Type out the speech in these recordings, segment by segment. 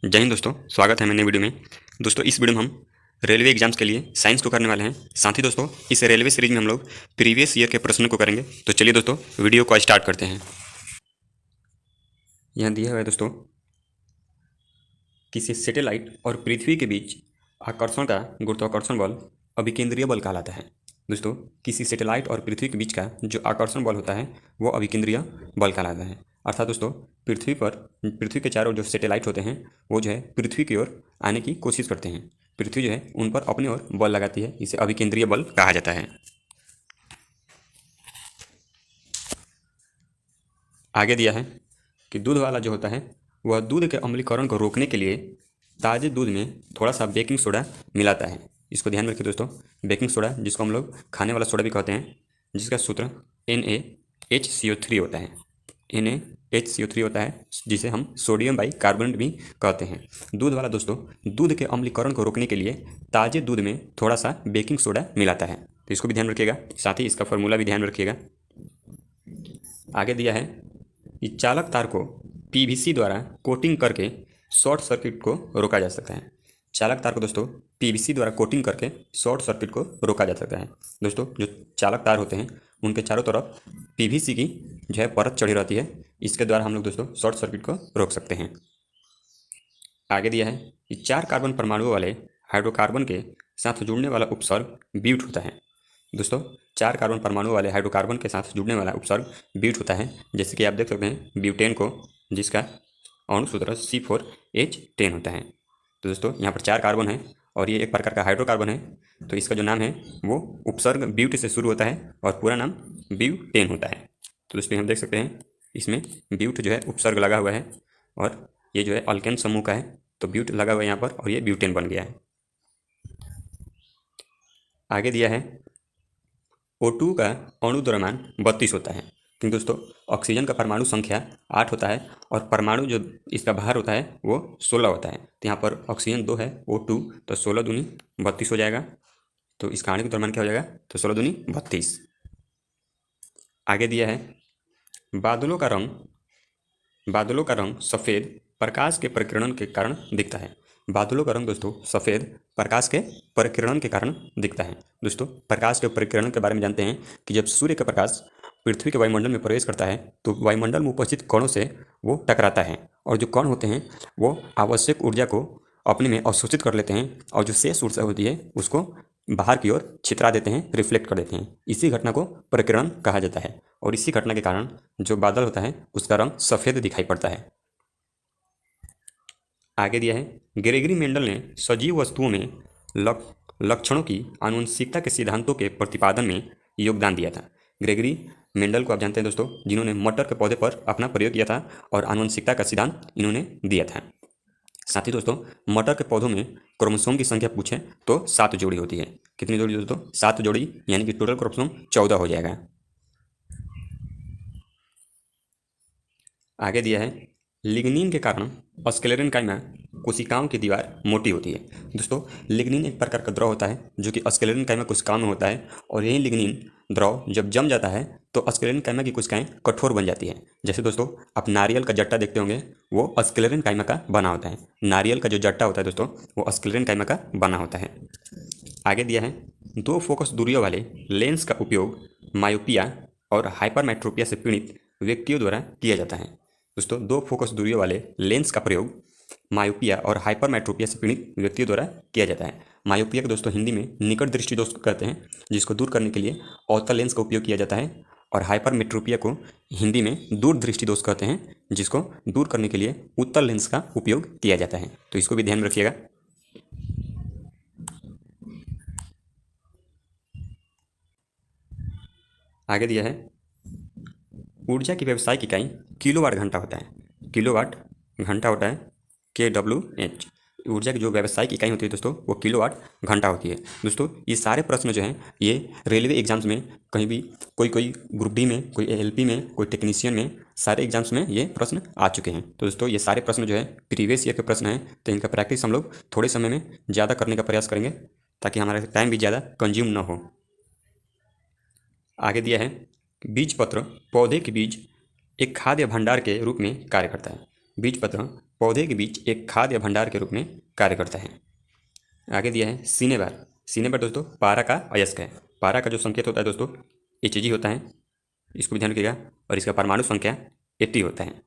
जय हिंद दोस्तों, स्वागत है मेरे नई वीडियो में। दोस्तों इस वीडियो में हम रेलवे एग्जाम्स के लिए साइंस को करने वाले हैं। साथ ही दोस्तों इस रेलवे सीरीज में हम लोग प्रीवियस ईयर के प्रश्नों को करेंगे। तो चलिए दोस्तों वीडियो को स्टार्ट करते हैं। यहाँ दिया हुआ है दोस्तों, किसी सैटेलाइट और पृथ्वी के बीच आकर्षण का गुरुत्वाकर्षण बल अभिकेंद्रीय बल कहलाता है। दोस्तों किसी सैटेलाइट और पृथ्वी के बीच का जो आकर्षण बल होता है वो अभिकेंद्रीय बल कहलाता है। अर्थात दोस्तों पृथ्वी के चारों जो सैटेलाइट होते हैं वो जो है पृथ्वी की ओर आने की कोशिश करते हैं। पृथ्वी जो है उन पर अपनी ओर बल लगाती है, इसे अभिकेंद्रीय बल कहा जाता है। आगे दिया है कि दूध वाला जो होता है वह दूध के अम्लीकरण को रोकने के लिए ताज़े दूध में थोड़ा सा बेकिंग सोडा मिलाता है। इसको ध्यान में रखिए दोस्तों, बेकिंग सोडा जिसको हम लोग खाने वाला सोडा भी कहते हैं, जिसका सूत्र NaHCO3 होता है। NaHCO3 होता है जिसे हम सोडियम बाई कार्बोनेट भी कहते हैं। दूध वाला दोस्तों दूध के अम्लीकरण को रोकने के लिए ताज़े दूध में थोड़ा सा बेकिंग सोडा मिलाता है। तो इसको भी ध्यान रखिएगा, साथ ही इसका फॉर्मूला भी ध्यान रखिएगा। आगे दिया है कि चालक तार को PVC द्वारा कोटिंग करके शॉर्ट सर्किट को रोका जा सकता है। चालक तार को दोस्तों PVC द्वारा कोटिंग करके शॉर्ट सर्किट को रोका जा सकता है। दोस्तों जो चालक तार होते हैं उनके चारों तरफ PVC की जो है परत चढ़ी रहती है, इसके द्वारा हम लोग दोस्तों शॉर्ट सर्किट को रोक सकते हैं। आगे दिया है कि 4 कार्बन परमाणुओं वाले हाइड्रोकार्बन के साथ जुड़ने वाला उपसर्ग ब्यूट होता है। दोस्तों 4 कार्बन परमाणु वाले हाइड्रोकार्बन के साथ जुड़ने वाला उपसर्ग ब्यूट होता है, जैसे कि आप देख सकते हैं ब्यूटेन को, जिसका अणु सूत्र C4H10 होता है। तो दोस्तों यहाँ पर 4 कार्बन है और ये एक प्रकार का हाइड्रोकार्बन है, तो इसका जो नाम है वो उपसर्ग ब्यूट से शुरू होता है और पूरा नाम ब्यूटेन होता है। तो दोस्तों हम देख सकते हैं इसमें ब्यूट जो है उपसर्ग लगा हुआ है और ये जो है अल्केन समूह का है, तो ब्यूट लगा हुआ है यहाँ पर और ये ब्यूटेन बन गया है। आगे दिया है O2 का अणु द्रव्यमान 32 होता है, क्योंकि दोस्तों ऑक्सीजन का परमाणु संख्या 8 होता है और परमाणु जो इसका भार होता है वो 16 होता है। तो यहाँ पर ऑक्सीजन 2 है O2, तो 16 दूनी 32 हो जाएगा। तो इसका आणविक द्रव्यमान क्या हो जाएगा, तो 16 दूनी 32। आगे दिया है बादलों का रंग सफ़ेद प्रकाश के परिकिरण के कारण दिखता है। बादलों का रंग दोस्तों सफ़ेद प्रकाश के परिकिरण के कारण दिखता है। दोस्तों प्रकाश के परिकिरण के बारे में जानते हैं कि जब सूर्य का प्रकाश पृथ्वी के वायुमंडल में प्रवेश करता है तो वायुमंडल में उपस्थित कणों से वो टकराता है और जो कण होते हैं वो आवश्यक ऊर्जा को अपने में अवशोषित कर लेते हैं और जो शेष ऊर्जा होती है उसको बाहर की ओर छितरा देते हैं, रिफ्लेक्ट कर देते हैं। इसी घटना को परिकिरण कहा जाता है और इसी घटना के कारण जो बादल होता है उसका रंग सफ़ेद दिखाई पड़ता है। आगे दिया है ग्रेगरी मेंडल ने सजीव वस्तुओं में लक्षणों की आनुवंशिकता के सिद्धांतों के प्रतिपादन में योगदान दिया था। ग्रेगरी मेंडल को आप जानते हैं दोस्तों, जिन्होंने मटर के पौधे पर अपना प्रयोग किया था और आनुवंशिकता का सिद्धांत इन्होंने दिया था। साथ ही दोस्तों मटर के पौधों में क्रोमोसोम की संख्या पूछें तो 7 जोड़ी होती है। कितनी जोड़ी दोस्तों, 7 जोड़ी, यानी कि टोटल क्रोमोसोम 14 हो जाएगा। आगे दिया है लिग्निन के कारण स्क्लेरेनकाइमा कोशिकाओं की दीवार मोटी होती है। दोस्तों लिग्निन एक प्रकार का द्रव होता है जो कि स्क्लेरेनकाइमा कोशिकाओं में होता है और यही लिग्निन द्रव जब जम जाता है तो स्क्लेरेनकाइमा की कोशिकाएं कठोर बन जाती हैं। जैसे दोस्तों आप नारियल का जट्टा देखते होंगे, वो स्क्लेरेनकाइमा का बना होता है। नारियल का जो जट्टा होता है दोस्तों वो स्क्लेरेनकाइमा का बना होता है। आगे दिया है 2 फोकस दूरियों वाले लेंस का उपयोग मायोपिया और हाइपरमेट्रोपिया से पीड़ित व्यक्तियों द्वारा किया जाता है। दोस्तों 2 फोकस दूरियों वाले लेंस का प्रयोग मायोपिया और हाइपरमेट्रोपिया से पीड़ित व्यक्तियों द्वारा किया जाता है। मायोपिया को दोस्तों हिंदी में निकट दृष्टि दोष कहते हैं, जिसको दूर करने के लिए अवतल लेंस का उपयोग किया जाता है, और हाइपरमेट्रोपिया को हिंदी में दूर दृष्टि दोष कहते हैं, जिसको दूर करने के लिए उत्तल लेंस का उपयोग किया जाता है। तो इसको भी ध्यान में रखिएगा। आगे दिया है ऊर्जा की व्यावसायिक इकाई किलोवाट घंटा होता है। किलोवाट घंटा होता है KWH। ऊर्जा की जो व्यावसायिक इकाई होती है दोस्तों वो किलोवाट घंटा होती है। दोस्तों ये सारे प्रश्न जो हैं ये रेलवे एग्जाम्स में कहीं भी कोई ग्रुप डी में, कोई LP में, कोई टेक्नीशियन में, सारे एग्जाम्स में ये प्रश्न आ चुके हैं। तो दोस्तों ये सारे प्रश्न जो है प्रीवियस ईयर के प्रश्न हैं, तो इनका प्रैक्टिस हम लोग थोड़े समय में ज़्यादा करने का प्रयास करेंगे ताकि हमारा टाइम भी ज़्यादा कंज्यूम ना हो। आगे दिया है बीज पत्र पौधे के बीज एक खाद्य भंडार के रूप में कार्य करता है। बीजपत्र पौधे के बीच एक खाद या भंडार के रूप में कार्य करता है। आगे दिया है सिनेबार। सिनेबार दोस्तों पारा का अयस्क है। पारा का जो संकेत होता है दोस्तों Hg होता है, इसको भी ध्यान रखिएगा, और इसका परमाणु संख्या 80 होता है।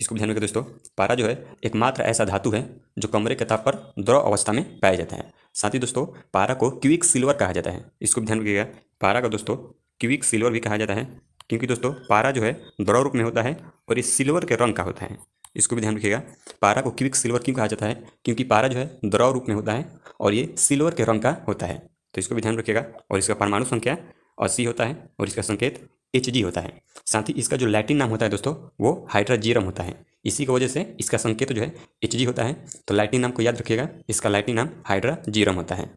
इसको भी ध्यान रखिए दोस्तों। पारा जो है एकमात्र ऐसा धातु है जो कमरे के ताप पर द्रव अवस्था में पाया जाता है। साथ ही दोस्तों पारा को क्विक सिल्वर कहा जाता है। इसको भी ध्यान रखिएगा, पारा का दोस्तों क्विक सिल्वर भी कहा जाता है, क्योंकि दोस्तों पारा जो है द्रव रूप में होता है और ये सिल्वर के रंग का होता है। इसको भी ध्यान रखिएगा, पारा को क्विक सिल्वर क्यों कहा जाता है, क्योंकि पारा जो है द्रव रूप में होता है और ये सिल्वर के रंग का होता है। तो इसको भी ध्यान रखिएगा। और इसका परमाणु संख्या 80 होता है और इसका संकेत Hg होता है। साथ ही इसका जो लैटिन नाम होता है दोस्तों वो हाइड्राजीरम होता है। इसी की वजह से इसका संकेत जो है Hg होता है। तो लैटिन नाम को याद रखिएगा, इसका लैटिन नाम हाइड्राजीरम होता है।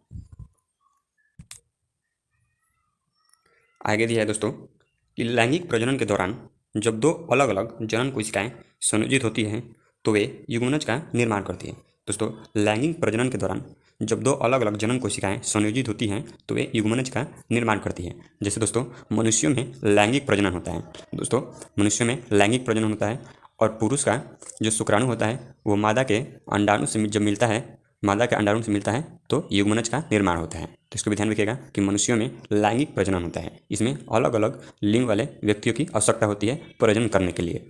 आगे दिया है दोस्तों कि लैंगिक प्रजनन के दौरान जब दो अलग अलग जनन कोशिकाएं संयोजित होती हैं तो वे युग्मनज का निर्माण करती हैं। दोस्तों लैंगिक प्रजनन के दौरान जब दो अलग अलग जनन कोशिकाएं संयोजित होती हैं तो वे युग्मनज का निर्माण करती हैं। जैसे दोस्तों मनुष्यों में लैंगिक प्रजनन होता है। दोस्तों मनुष्यों में लैंगिक प्रजनन होता है और पुरुष का जो शुक्राणु होता है वो मादा के अंडाणु से जब मिलता है, मादा के अंडाणु से मिलता है तो युग्मनज का निर्माण होता है। तो इसको भी ध्यान रखिएगा कि मनुष्यों में लैंगिक प्रजनन होता है। इसमें अलग अलग लिंग वाले व्यक्तियों की आवश्यकता होती है प्रजनन करने के लिए।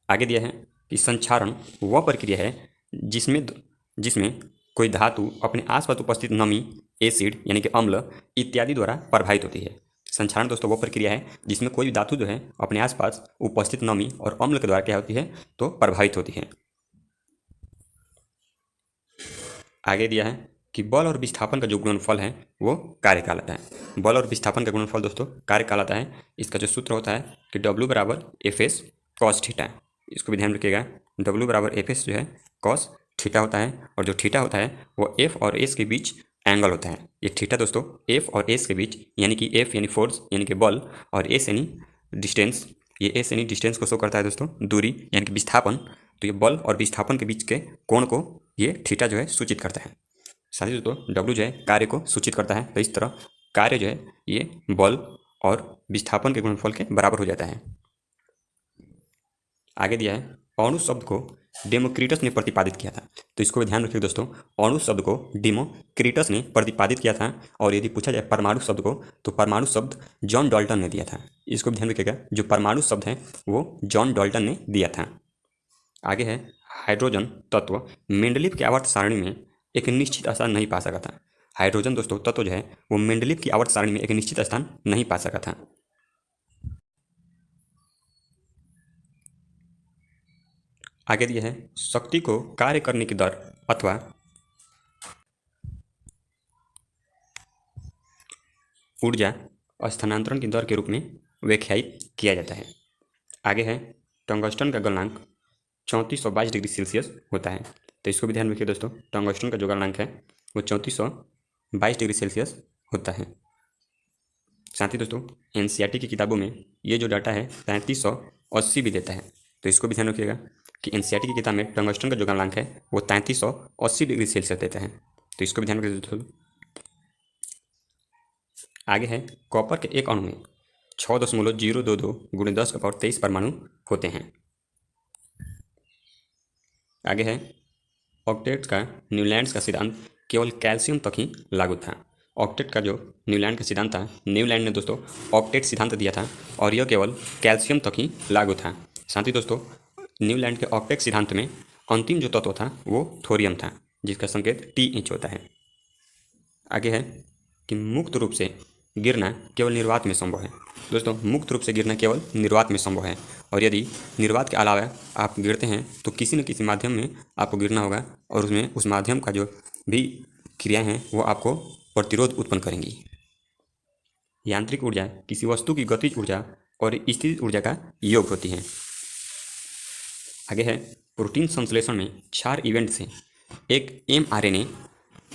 आगे दिया है कि संक्षारण वह प्रक्रिया है जिसमें कोई धातु अपने आसपास उपस्थित नमी, एसिड यानी कि अम्ल इत्यादि द्वारा प्रभावित होती है। संक्षारण दोस्तों वो प्रक्रिया है जिसमें कोई भी धातु जो है अपने आसपास उपस्थित नमी और अम्ल के द्वारा क्या होती है तो प्रभावित होती है। आगे दिया है कि बल और विस्थापन का जो गुणनफल है वो कार्य कहलाता है। बल और विस्थापन का गुणनफल दोस्तों कार्य कहलाता है। इसका जो सूत्र होता है कि W बराबर FS cos थीटा। इसको भी ध्यान रखिएगा, W बराबर FS जो है cos थीटा होता है और जो थीटा होता है वो F और S के बीच एंगल होता है। ये थीटा दोस्तों F और S के बीच यानी कि F यानी फोर्स यानी कि बल और S यानी डिस्टेंस, ये S यानी डिस्टेंस को शो करता है दोस्तों, दूरी यानी कि विस्थापन। तो ये बल और विस्थापन के बीच के कोण को ये थीटा जो है सूचित करता है। साथ ही दोस्तों W जो है कार्य को सूचित करता है। तो इस तरह कार्य जो है ये बल और विस्थापन के गुणनफल के बराबर हो जाता है। आगे दिया है अणु शब्द को डेमोक्रिटस ने प्रतिपादित किया था। तो इसको भी ध्यान रखिए दोस्तों, अणु शब्द को डेमोक्रिटस ने प्रतिपादित किया था। और यदि पूछा जाए परमाणु शब्द को तो परमाणु शब्द जॉन डाल्टन ने दिया था। इसको भी ध्यान रखिएगा, जो परमाणु शब्द है वो जॉन डाल्टन ने दिया था। आगे है हाइड्रोजन तत्व मेंडलीव की आवर्त सारणी में एक निश्चित स्थान नहीं पा सका था। हाइड्रोजन दोस्तों तत्व जो है वो मेंडलीव की आवर्त सारणी में एक निश्चित स्थान नहीं पा सका था। आगे दिया है शक्ति को कार्य करने की दर अथवा ऊर्जा स्थानांतरण की दर के रूप में व्याख्यायित किया जाता है। आगे है टंगस्टन का गलनांक 3422 डिग्री सेल्सियस होता है। तो इसको भी ध्यान रखिए दोस्तों, टंगस्टन का जो गलनांक है वो 3422 डिग्री सेल्सियस होता है। साथ ही दोस्तों NCERT की किताबों में ये जो डाटा है 3380 भी देता है। तो इसको भी ध्यान रखिएगा कि NCERT की किताब में टंगस्टन का जो गलनांक है वो 3380 डिग्री सेल्सियस देता है। तो इसको भी ध्यान रखिए दोस्तों। आगे है कॉपर के एक अणु में 6.022 गुणे 10 का पावर 23 परमाणु होते हैं। आगे है ऑक्टेट का न्यूलैंड्स का सिद्धांत केवल कैल्शियम तक ही लागू था। ऑक्टेट का जो न्यूलैंड का सिद्धांत था, न्यूलैंड ने दोस्तों ऑक्टेट सिद्धांत दिया था और यह केवल कैल्शियम तक ही लागू था। साथ ही दोस्तों न्यूलैंड के ऑक्टेट सिद्धांत में अंतिम जो तत्व था वो थोरियम था, जिसका संकेत TH होता है। आगे है कि मुक्त रूप से गिरना केवल निर्वात में संभव है। दोस्तों मुक्त रूप से गिरना केवल निर्वात में संभव है, और यदि निर्वात के अलावा आप गिरते हैं तो किसी न किसी माध्यम में आपको गिरना होगा और उसमें उस माध्यम का जो भी क्रियाएं हैं वो आपको प्रतिरोध उत्पन्न करेंगी। यांत्रिक ऊर्जा किसी वस्तु की गतिज ऊर्जा और स्थितिज ऊर्जा का योग होती है। आगे है प्रोटीन संश्लेषण में क्षार इवेंट से एक mRNA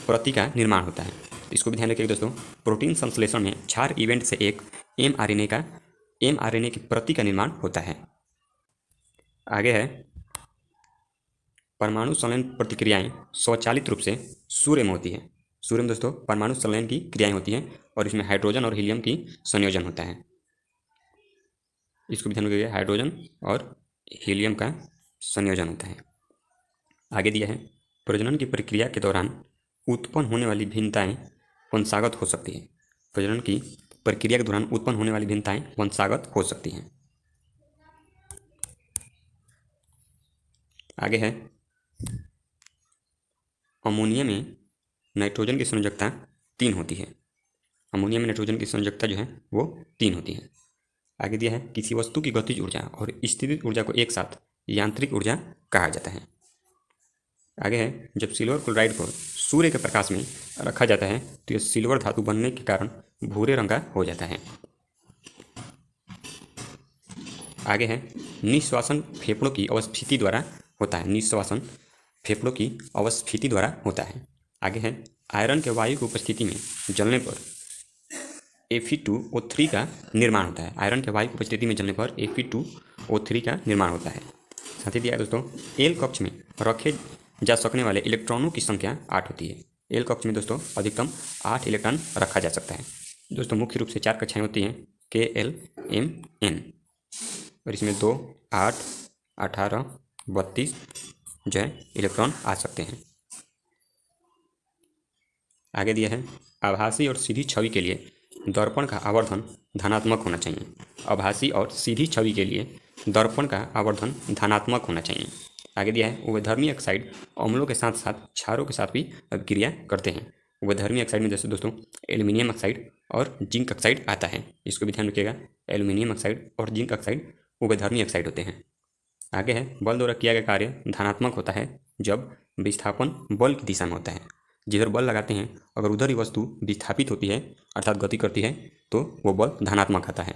प्रति का निर्माण होता है। इसको भी ध्यान रखिएगा दोस्तों, प्रोटीन संश्लेषण में क्षार इवेंट से एक mRNA की प्रति का निर्माण होता है। आगे है परमाणु संलयन प्रतिक्रियाएं स्वचालित रूप से सूर्य में होती है। सूर्य में दोस्तों परमाणु संलयन की क्रियाएं होती हैं और इसमें हाइड्रोजन और हीलियम की संयोजन होता है। इसको भी ध्यान रखिएगा, हाइड्रोजन और हीलियम का संयोजन होता है। आगे दिया है प्रजनन की प्रक्रिया के दौरान उत्पन्न होने वाली भिन्नताएं वंशागत हो सकती है। प्रजनन की प्रक्रिया के दौरान उत्पन्न होने वाली भिन्नताएं वंशागत हो सकती हैं। आगे है अमोनिया में नाइट्रोजन की संयोजकता 3 होती है। अमोनिया में नाइट्रोजन की संयोजकता जो है वो 3 होती है। आगे दिया है किसी वस्तु की गतिज ऊर्जा और स्थितिज ऊर्जा को एक साथ यांत्रिक ऊर्जा कहा जाता है। आगे है जब सिल्वर क्लोराइड को सूर्य के प्रकाश में रखा जाता है तो यह सिल्वर धातु बनने के कारण भूरे रंग का हो जाता है। आगे है निश्वासन फेफड़ों की अवस्थिति द्वारा होता है। निश्वासन फेफड़ों की अवस्थिति द्वारा होता है। आगे है आयरन के वायु की उपस्थिति में जलने पर Fe2O3 का निर्माण होता है। आयरन के वायु की उपस्थिति में जलने पर Fe2O3 का निर्माण होता है। साथ ही दिया है दोस्तों एल कक्ष में रखे जा सकने वाले इलेक्ट्रॉनों की संख्या 8 होती है। एल कक्ष में दोस्तों अधिकतम 8 इलेक्ट्रॉन रखा जा सकता है। दोस्तों मुख्य रूप से 4 कक्षाएं होती हैं K, L, M, N और इसमें 2, 8, 18, 32 जो है इलेक्ट्रॉन आ सकते हैं। आगे दिया है आभासी और सीधी छवि के लिए दर्पण का आवर्धन धनात्मक होना चाहिए। आभासी और सीधी छवि के लिए दर्पण का आवर्धन धनात्मक होना चाहिए। आगे दिया है उभयधर्मी ऑक्साइड अम्लों के साथ साथ क्षारों के साथ भी अभिक्रिया करते हैं। उभयधर्मी ऑक्साइड में जैसे दोस्तों एल्यूमिनियम ऑक्साइड और जिंक ऑक्साइड आता है, इसको भी ध्यान रखिएगा। एल्यूमिनियम ऑक्साइड और जिंक ऑक्साइड उभयधर्मी ऑक्साइड होते हैं। आगे है बल द्वारा किया गया कार्य धनात्मक होता है जब विस्थापन बल की दिशा में होता है। जिधर बल लगाते हैं अगर उधर ही वस्तु विस्थापित होती है अर्थात गति करती है तो वो बल धनात्मक आता है।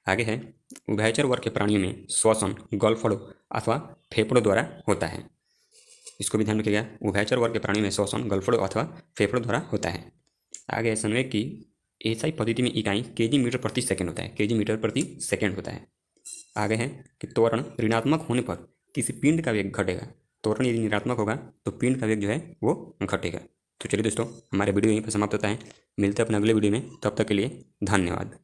आगे है उभयचर वर्ग के प्राणियों में श्वसन गलफड़ों अथवा फेफड़ों द्वारा होता है, इसको भी ध्यान रखिएगा। उभयचर वर्ग के प्राणियों में श्वसन गलफड़ों अथवा फेफड़ों द्वारा होता है। आगे संवेग की एसआई पद्धति में इकाई केजी मीटर प्रति सेकंड होता है। केजी मीटर प्रति सेकंड होता है। आगे है कि त्वरण ऋणात्मक होने पर किसी पिंड का वेग घटेगा। त्वरण यदि ऋणात्मक होगा तो पिंड का वेग जो है वो घटेगा। तो चलिए दोस्तों हमारा वीडियो यहीं पर समाप्त होता है। मिलते हैं अपने अगले वीडियो में, तब तक के लिए धन्यवाद।